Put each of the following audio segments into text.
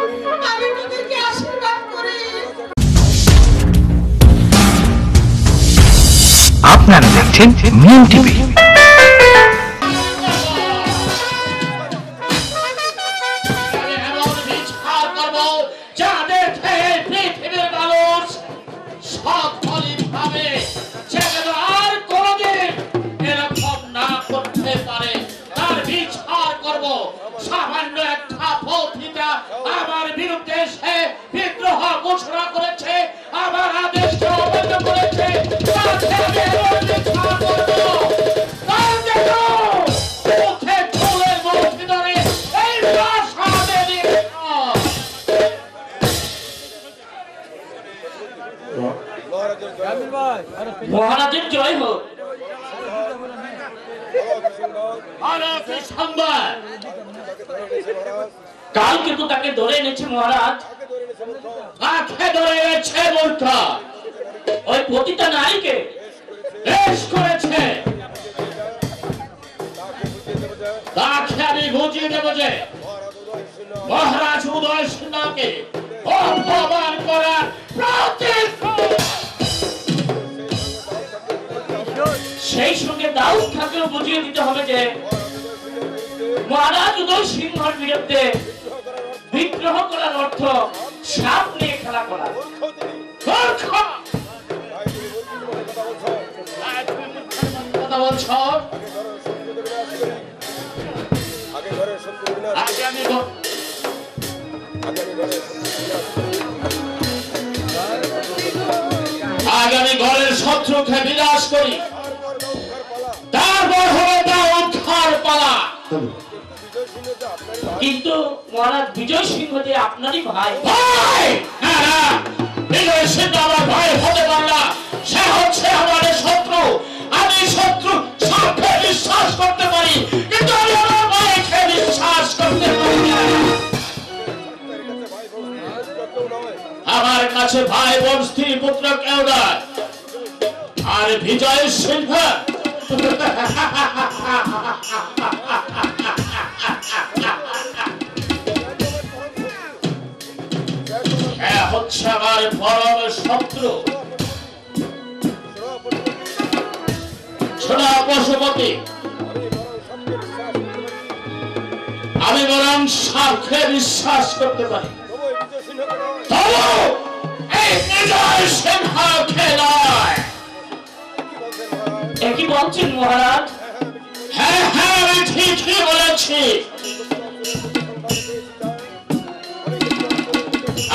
করি, আমি তোদেরকে আশীর্বাদ করি। আপনারা দেখছেন মিম টিভি। সামান্য একটা পত্রিকা আমার বিরুদ্ধে সে বিদ্রোহ ঘোষণা করেছে, আমার আদেশকে অমান্য করেছে। মহারাজের জয় হোক। কাল কিন্তু তাকে ধরে এনেছে মহারাজ, কাকে ধরে এনেছে মূর্খা? ওই পতিতা নারীকে বেশ করেছে। তাকে আমি বুঝিয়ে দেব যে মহারাজ উদয় সিনহাকে অপমান করার সেই সঙ্গে দাউদ খাকেও বুঝিয়ে দিতে হবে যে মহারাজ উদয় সিংহর বিরুদ্ধে বিদ্রোহ করার অর্থ সাপ নিয়ে খেলা করা। আগামী ঘরের শত্রুকে বিনাশ করি, তারপর হবে দাউদ খার পালা। কিন্তু মহারাজ বিজয় সিংহ যে আপনারই ভাই। ভাই না, বিজয় সিংহ আমার ভাই হতে পারে না, সে হচ্ছে আমাদের শত্রু। আমি শত্রু সাপকে বিশ্বাস করতে পারি, কিন্তু আমি আমার ভাইকে বিশ্বাস করতে পারি না। আমার কাছে ভাই বোন স্ত্রী পুত্র কেউ নয়। আর বিজয় সিংহ হচ্ছে আমার পরম শত্রু। ছোড়া পশুপতি, আমি বরং সাপকে বিশ্বাস করতে পারি, তবু এই বিজয় সিংহকে নয়। কি বলছেন মহারাজ? হ্যাঁ হ্যাঁ, আমি ঠিকই বলেছি।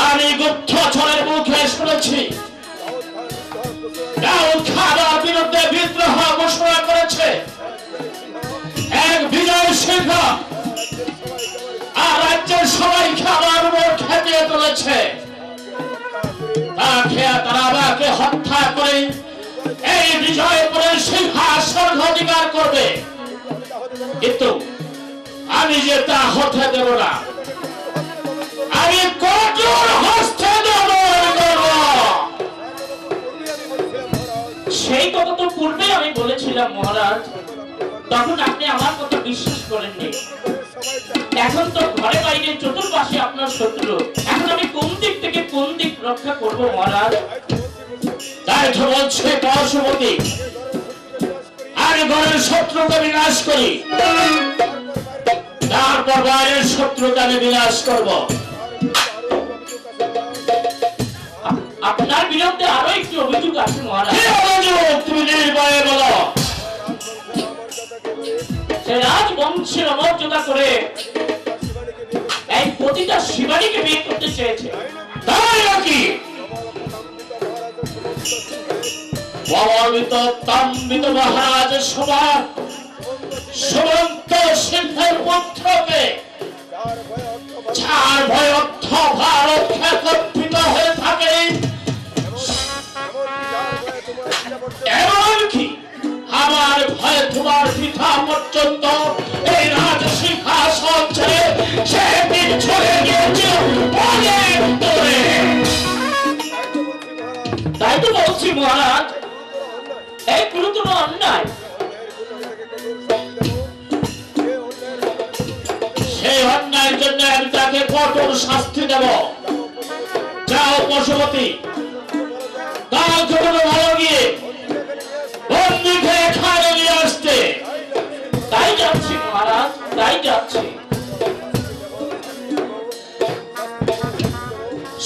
আমি গুপ্তচরের মুখে শুনেছি দাউদ খানের বিরুদ্ধে বিদ্রোহ ঘোষণা করেছে এক বিজয় সিংহ, আর রাজ্যের সবাইকে আমার উপর খেপিয়ে তুলেছে। তারা আমাকে হত্যা করে এই বিজয়পুরের সিংহাসন অধিকার করবে, কিন্তু আমি যে তা হতে দেব না। আমি কঠোর হস্তে দেব। সেই কথা তো পূর্বে আমি বলেছিলাম মহারাজ, তখন আপনি আমার কথা বিশ্বাস করেননি। এখন তো ঘরে বাইরে চতুর্পাশে আপনার শত্রু, এখন আমি কোন দিক থেকে কোন দিক রক্ষা করব মহারাজ? তাই তো বলছে পশুপতি, আগে ঘরের শত্রুকে বিনাশ করি, তারপর বাইরের শত্রুকে আমি বিনাশ করব। আপনার বিরুদ্ধে আরো একটি অভিযোগ আছে মহারাজ। কি অভিযোগ? তুমি নির্ভয়ে বলো। সে রাজবংশের অমর্যাদা করে এই পতিতা শিবানীকে বিয়ে করতে চেয়েছে, তাই নাকি? মহারাজ সবার সুমন্ত সিংহের পুত্রকে যার ভয় অর্থ ভারত একত্রিত হয়ে থাকে, এমনকি আমার ভয়ে তোমার পিতা পর্যন্ত এই রাজ সিংহাসন ছেড়ে সে পিছনে গিয়েছিল। তাই তো বলছি মহারাজ, এই গুরুতর অন্যায়। কঠোর শাস্তি দেব। যাও পশুপতি, কাল কখনো ভালো গিয়ে বন্দীকে এখানে নিয়ে আসতে। তাই যাচ্ছি মহারাজ, তাই যাচ্ছি।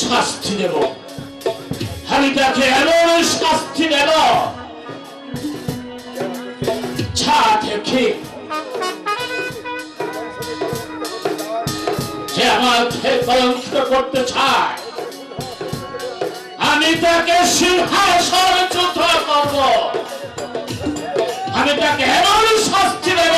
শাস্তি দেব, আমি তাকে এমন শাস্তি দেব যা দেখে যে আমাকে কলঙ্কিত করতে চায় আমি তাকে সিংহাসনচ্যুত করব। আমি তাকে এমন শাস্তি দেব।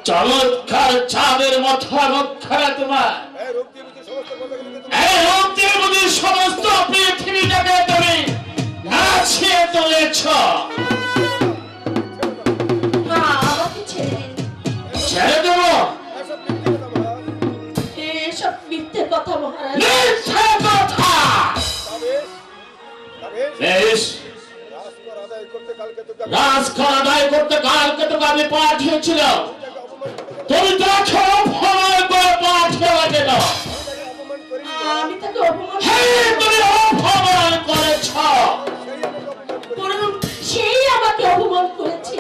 চমৎকার চাঁদের মতো মুখখানা তোমার। এই রক্তির বুদ্ধি সমস্ত পৃথিবীটাকে তুমি নাচিয়ে তুলেছ। ছেড়ে দেব? এসব মিথ্যে কথা মহারাজ। মিথ্যে কথা। বেশ, রাজকর আদায় করতে কালকে তোকে আমি পাঠিয়েছিলাম। তুমি তাকে অপমান করে পাঠিয়ে কেন? আমি তাকে অপমান হ্যাঁ, তুমি অপমান করেছ। বরং সেই আমাকে অপমান করেছে।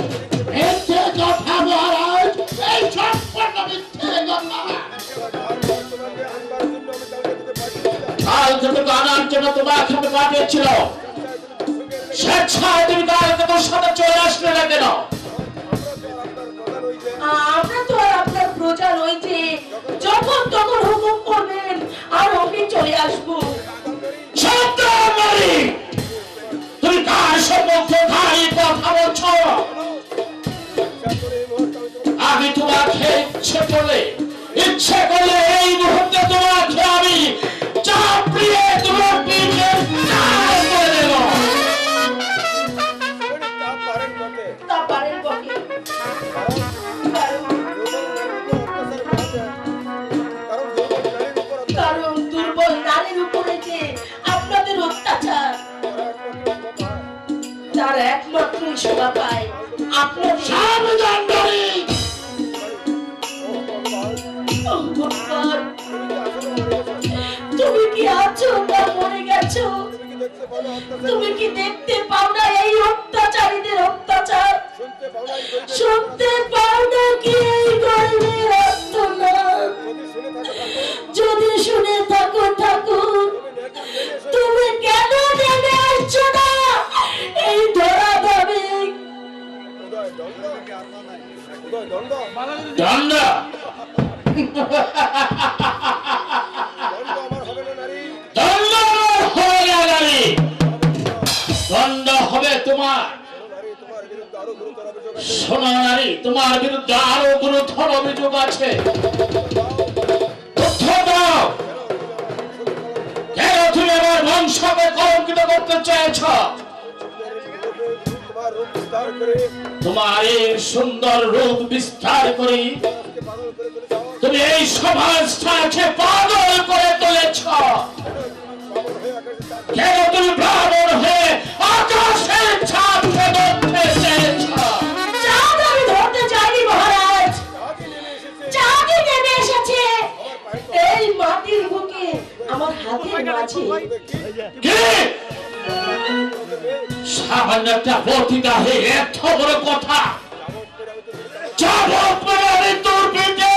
মিথ্যে কথা মহারাজ, এই সম্পূর্ণ মিথ্যে কথা। কালকে তোকে আনার জন্য তোমাকে আমি পাঠিয়েছিল। স্বেচ্ছায় তুমি কালকে তোর সাথে চলে আসলে না কেন? আমরা তো আর আপনার প্রজা নই যে যখন তখন হুকুম করবেন আর আমি চলে আসবো। তুমি কার সম্মুখে গাড়ি কথা বলছ? আমি তোমাকে ইচ্ছে করলে এই মুহূর্তে তোমাকে আমি চাপড়িয়ে তোমার পিঠে কাজ করে দেব। তা পারেন বটে। কারণ দুর্বল নারীর উপরে যে আপনাদের অত্যাচার তার একমাত্রই শোভা পায় আপনার সাবধানকারী। তুমি কি আছো না মরে গেছো? তুমি কি দেখতে পাও না এই অত্যাচারীদের অত্যাচার? শুনতে পাও না কি এই গরিবের আর্তনাদ? যদি শুনে থাকো ঠাকুর, তুমি কেন নেমে আসছো না এই ধরা ভাবে? দণ্ড দণ্ড হবে তোমার। শোনো নারী, তোমার বিরুদ্ধে আরো গুরুতর অভিযোগ আছে। তথ্য দাও, কেন তুমি আমার বংশকে কলঙ্কিত করতে চেয়েছ? তোমার এই সুন্দর রূপ বিস্তার করে তুমি এই সমাজটাকে পাগল করে তুলেছ। কেন তুমি ব্রাহ্মণ হয়ে আকাশের ছাদকে ধরতে চেয়েছ? চাঁদ আমি ধরতে চাইনি মহারাজ, চাঁদই নেমে এসেছে এই মাটির বুকে আমার হাতের মাঝে। কি সামান্য একটা বক্তৃতা হয়ে এত বড় কথা? চাবক মেরে আমি তোর পিঠে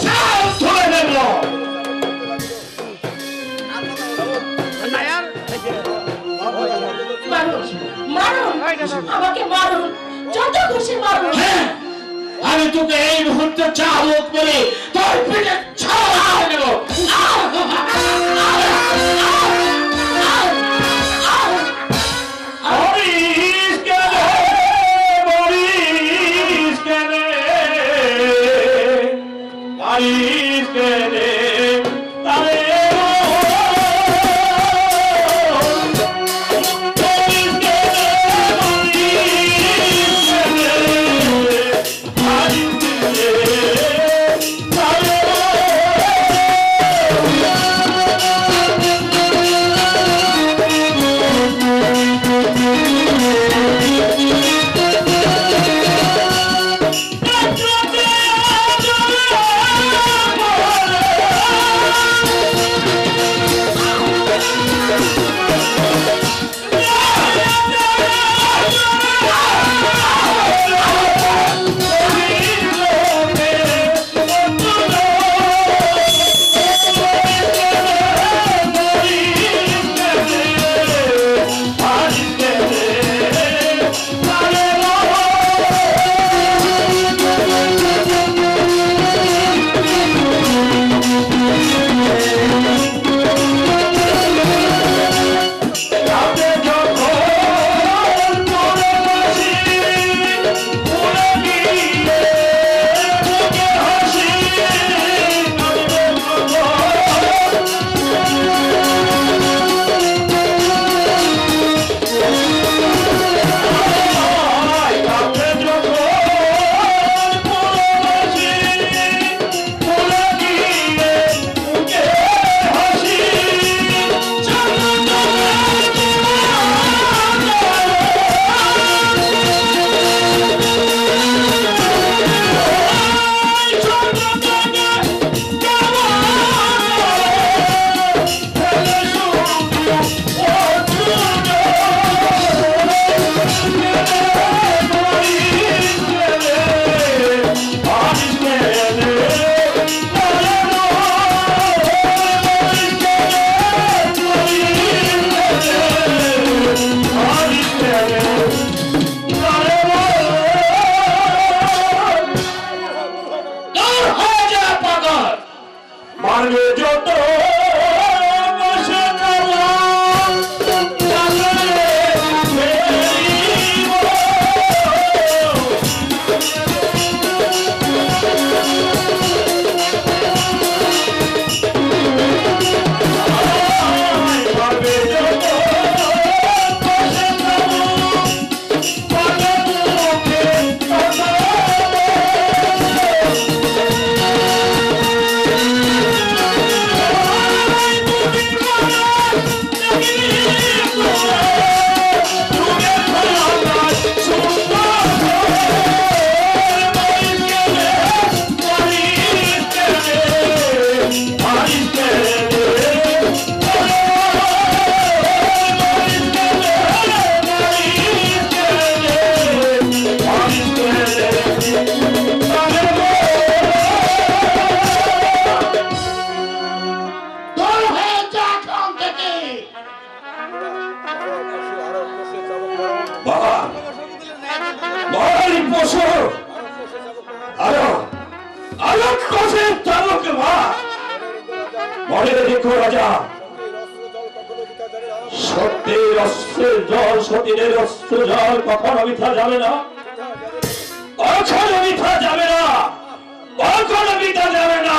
ছাল ধরে নেব। মারুন, মারুন, আমাকে মারুন, যত খুশি মারুন। হ্যাঁ, আমি তোকে এই মুহূর্তে চাবক মেরে তোর পিঠে ছাল ধরে নেব। বসো। আলো আলোক কোষে চালক মা মনে রেখো রাজা, সত্যের অস্ত্রের জল সতীরের অস্ত্র জল কখনো মিথ্যা যাবে না, কখনো মিথ্যা যাবে না, কখনো মিথ্যা যাবে না।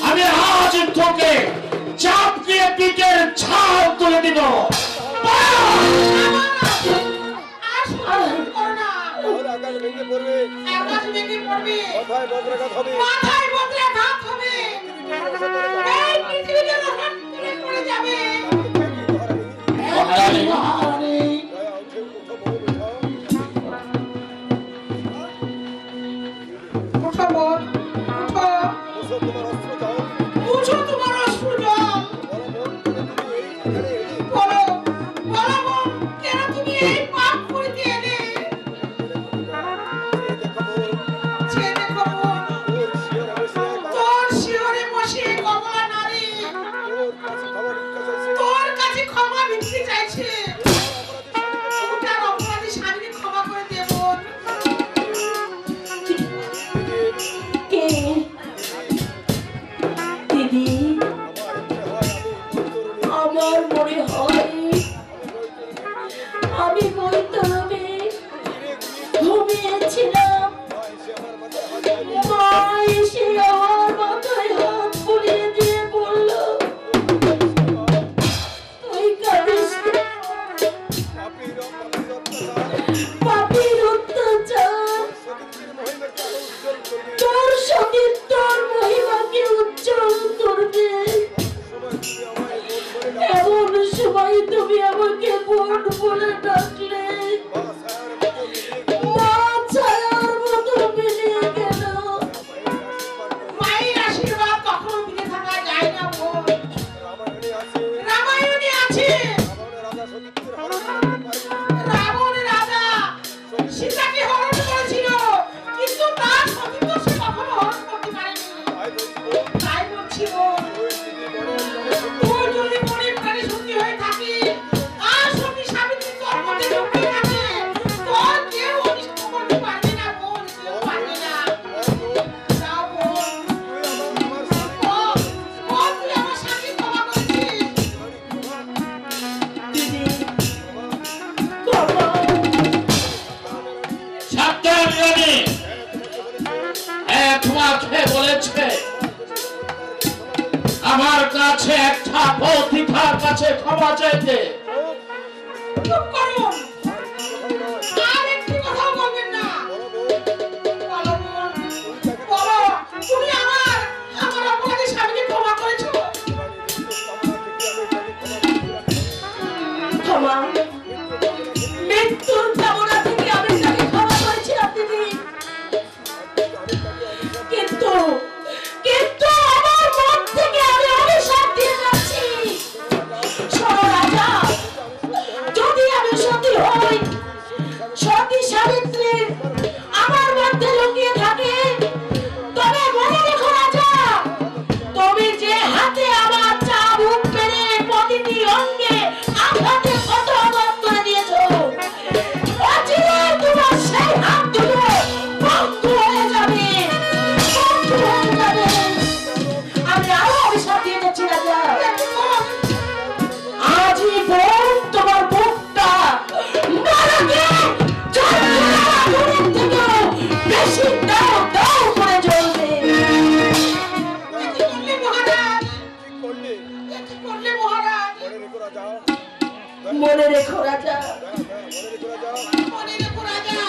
আমি আজ তোকে চাপ দিয়ে পিঠের ছাপ তুলে দিব। আমার কাছে একটা পথিকার কাছে ক্ষমা চাইতে। চুপ করুন, আর একটি কথা বলবেন না। বলো বলো, তুমি আমার অপরাধী স্বামীকে ক্ষমা করেছো? ক্ষমা? মৃত্যুর কামনা থেকে আমি তাকে ক্ষমা করেছিলাম দিদি, কিন্তু আমার মন থেকে আমি অভিশাপ দিয়ে যাচ্ছি। শোনো রাজা, যদি আমি সতী হই, সতী সাবিত্রী আমার মধ্যে লুকিয়ে থাকে, তবে মনে রেখো রাজা, তুমি যে হাতে আমার চাবুক মেরে প্রতিটি অঙ্গে আঘাতে ক্ষত করে দিয়েছো, অচিরে তোমার সেই হাত দুটো বন্ধ হয়ে যাবে, বন্ধ হয়ে যাবে। আমি আরো অভিশাপ দিয়ে যাচ্ছি রাজা, আজীবন তোমার বুকটা নরকে আগুনের থেকে বেশি দাও দাও করে জ্বলবে। মনে রেখো রাজা, মনে রেখো রাজা,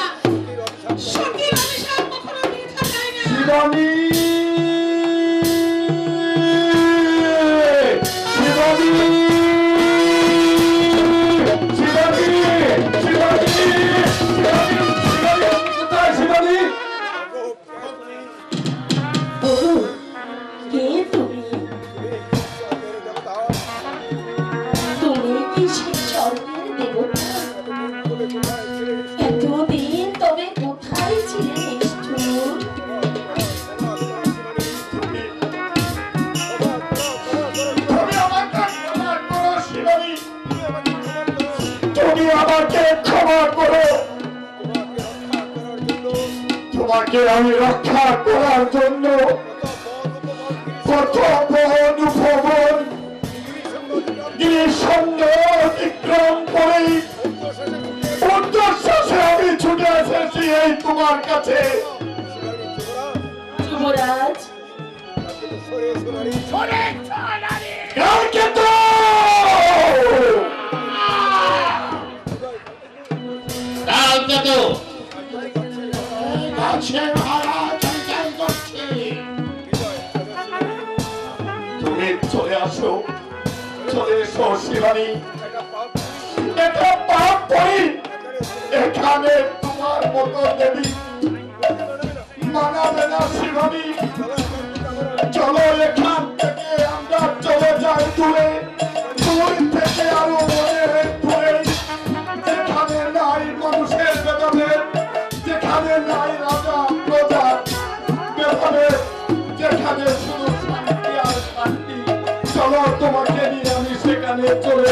সতীর অভিশাপ কখনো মিথ্যা যায় না। শিবানী, শিবানী, শিবানী, শিবানী, শিবানী, কোথায় শিবানী? আমাকে ক্ষমা করো। তোমাকে আমি রক্ষা করার জন্য কত বন উপবন গিরিশৃঙ্গ অতিক্রম করে উদ্দেশ্যে আমি ছুটে এসেছি এই তোমার কাছে। যুবরাজ, কালকে তো তুমি চলে আসো, চলে এসো শিবানী। এটা পাপ করি, এখানে তোমার মতো দেবী মানাবে না শিবানী। চলো এখান থেকে আমরা চলে যাই দূরে, দূর থেকে আরো অনেক দূরে, যেখানে নাই মানুষের ভেদাভেদ, যেখানে নাই রাজা প্রজা ভেদাভেদ, যেখানে শুধু শান্তি আর শান্তি। চলো তোমাকে নিয়ে আমি সেখানে চলে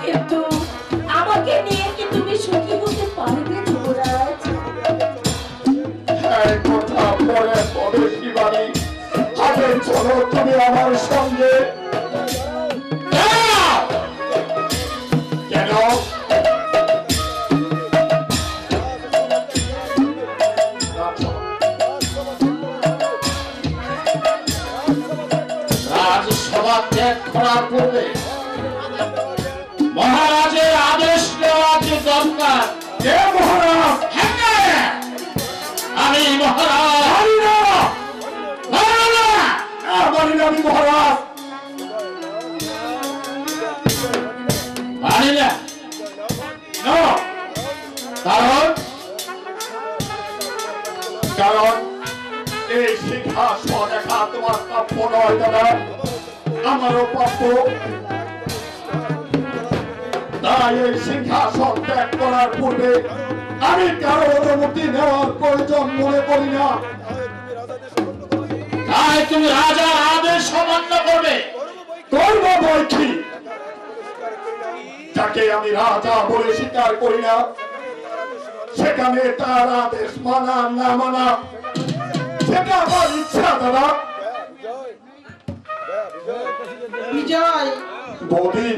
কিন্তু আমাকে নিয়ে কি তুমি সুখী হতে পারবে যুবরাজ? এই কথা পরে বলে শিবানী, আগে চলো তুমি আমার সঙ্গে। কেন রাজসভা ত্যাগ করার পূর্বে মহারাজের আদেশ নেওয়া যে দরকার। কে মহারাজ? হ্যাঁ, আমি মহারাজ। মানি না, মানো না। মানি না, আমি মহারাজ। মানি না, না, কারণ কারণ এই সিংহাসন দেখা তোমার প্রাপ্য নয় দাদা, আমারও প্রাপ্য। তাই এই সিংহাসন ত্যাগ করার পূর্বে আমি কারো অনুমতি নেওয়ার প্রয়োজন মনে করি না। তাই তুমি রাজার আদেশ অমান্য করবে। করব বই কি? যাকে আমি রাজা বলে স্বীকার করি না, সেখানে তার আদেশ মানা না মানা সেটা আমার ইচ্ছা দাদা। বিজয়, বৌদি,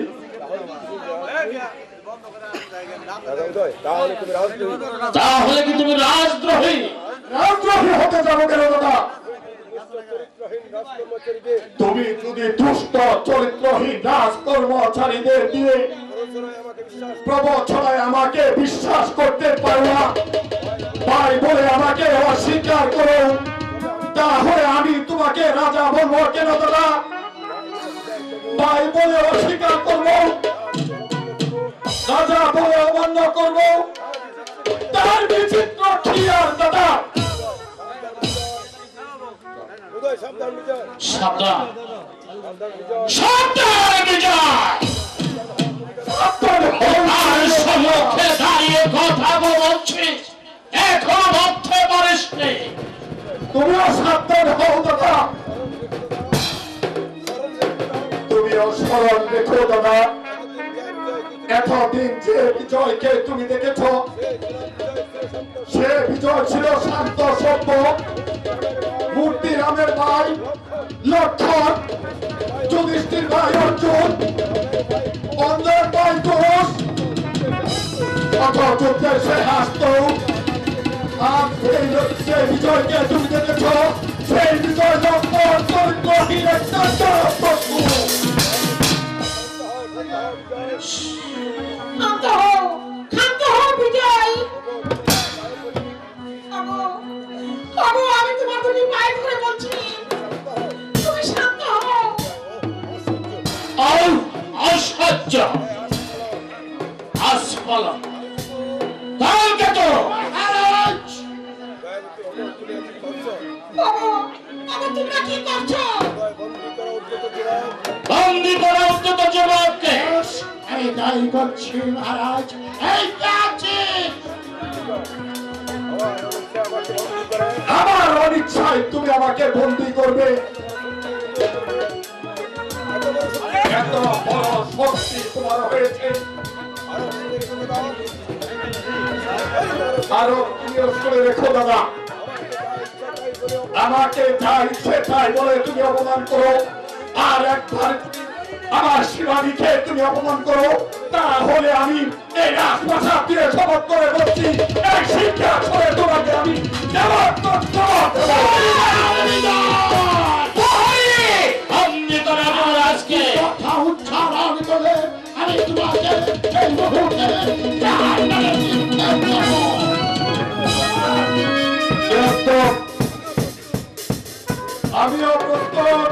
তাহলে কি তুমি রাজদ্রোহী? রাজদ্রোহী হতে যাবো কেন দাদা? তুমি যদি দুষ্ট চরিত্রহীন রাজকর্মচারীদের দিয়ে প্রবচনায় আমাকে বিশ্বাস করতে পারো না, তাই বলে আমাকে অস্বীকার করো, তাহলে আমি তোমাকে রাজা বলবো কেন দাদা? তাই বলে অস্বীকার করবো, রাজা বলে অমান্য করবো, তার বিচিত্র কি আর দাদা? সাবধান, সাবধান বিজয়। আর সম্মুখে দাঁড়িয়ে কথা বলছিস, এখনো ভাবতে পারিস নি? তুমিও সাবধান হও দাদা, তুমিও স্মরণ রেখো দাদা। এতদিন যে বিজয়কে তুমি দেখেছ, সে বিজয় ছিল শান্ত সভ্য, মূর্তি রামের ভাই লক্ষণ, যুধিষ্ঠির ভাই অর্জুন, অঞ্জন ভাই ঘোষ, যুদ্ধে সে হাসত। আর সেই বিজয়কে তুমি দেখেছ, সেই বিজয় লক্ষণ চরিত্রহীন একটা চরপশু। শান্ত হও, শান্ত হও বিজয়। আমি তোমার দুটি পায়ে ধরে বলছি, তুমি শান্ত হও। অসহ্য আস্ফলন কালকে তো তোমরা কি করছো? বন্দি করা উদ্যত যুবককে। আমি তাই করছি মহারাজ, এই যাচ্ছি। আমার অনিচ্ছায় তুমি আমাকে বন্দী করবে, এত বড় শক্তি তোমার হয়েছে, আরো ক্লিয়ার করে রেখো দাদা। আমাকে যা ইচ্ছে তাই বলে তুমি অপমান করো, আর একবার আমার শিবানীকে তুমি অপমান করো, তাহলে আমি এই রাজপ্রাসাদ দিয়ে শপথ করে বলছি, এই শিক্ষা করে তোমাকে আমি কথা উচ্চারণ করে আমি তোমাকে এই মুহূর্তে আমিও প্রস্তুত।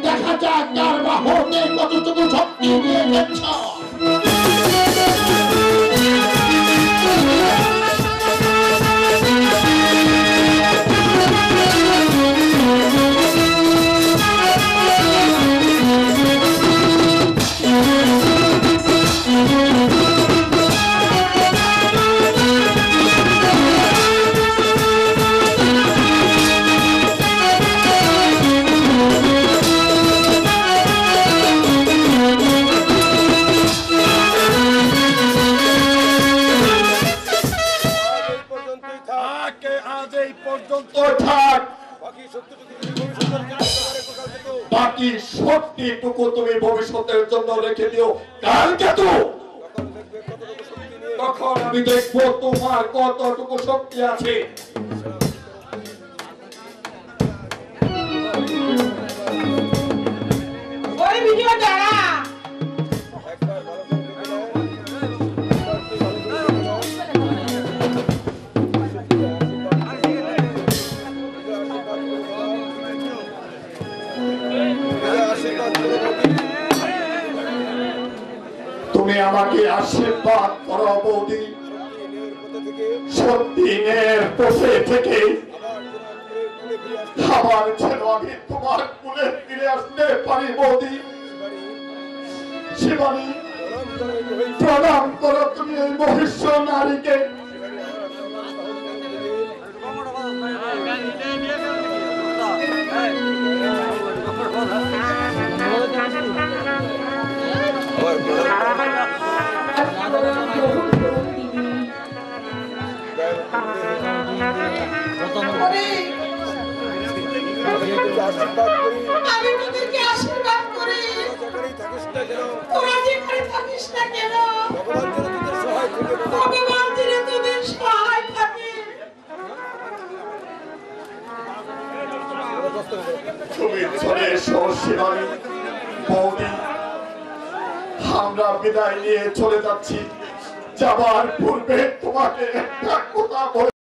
দেখা যাক তার বাহনে কতটুকু শক্তি নিয়ে যাচ্ছ। বাকি শক্তিটুকু তুমি ভবিষ্যতের জন্য রেখে দিও, কালকে তো তখন আমি দেখবো তোমার কতটুকু শক্তি আছে। ওই ভিডিও দাঁড়া তুমি আমাকে আশীর্বাদ করো বৌদি, সত্যিনের পথে থেকে আবার যেন আমি তোমার কুলে ফিরে আসতে পারি বৌদি। শিবানী, প্রণাম করো তুমি এই মহিষ্য নারীকে। আমি তোদেরকে আশীর্বাদ করি, তোরা যেখানে থাকিস না কেন ভগবান যেন তোদের সহায় থাকে। তুমি চলে এসো শিবানী। বৌদি, আমরা বিদায় নিয়ে চলে যাচ্ছি, যাবার পূর্বে তোমাকে একটা কথা বলে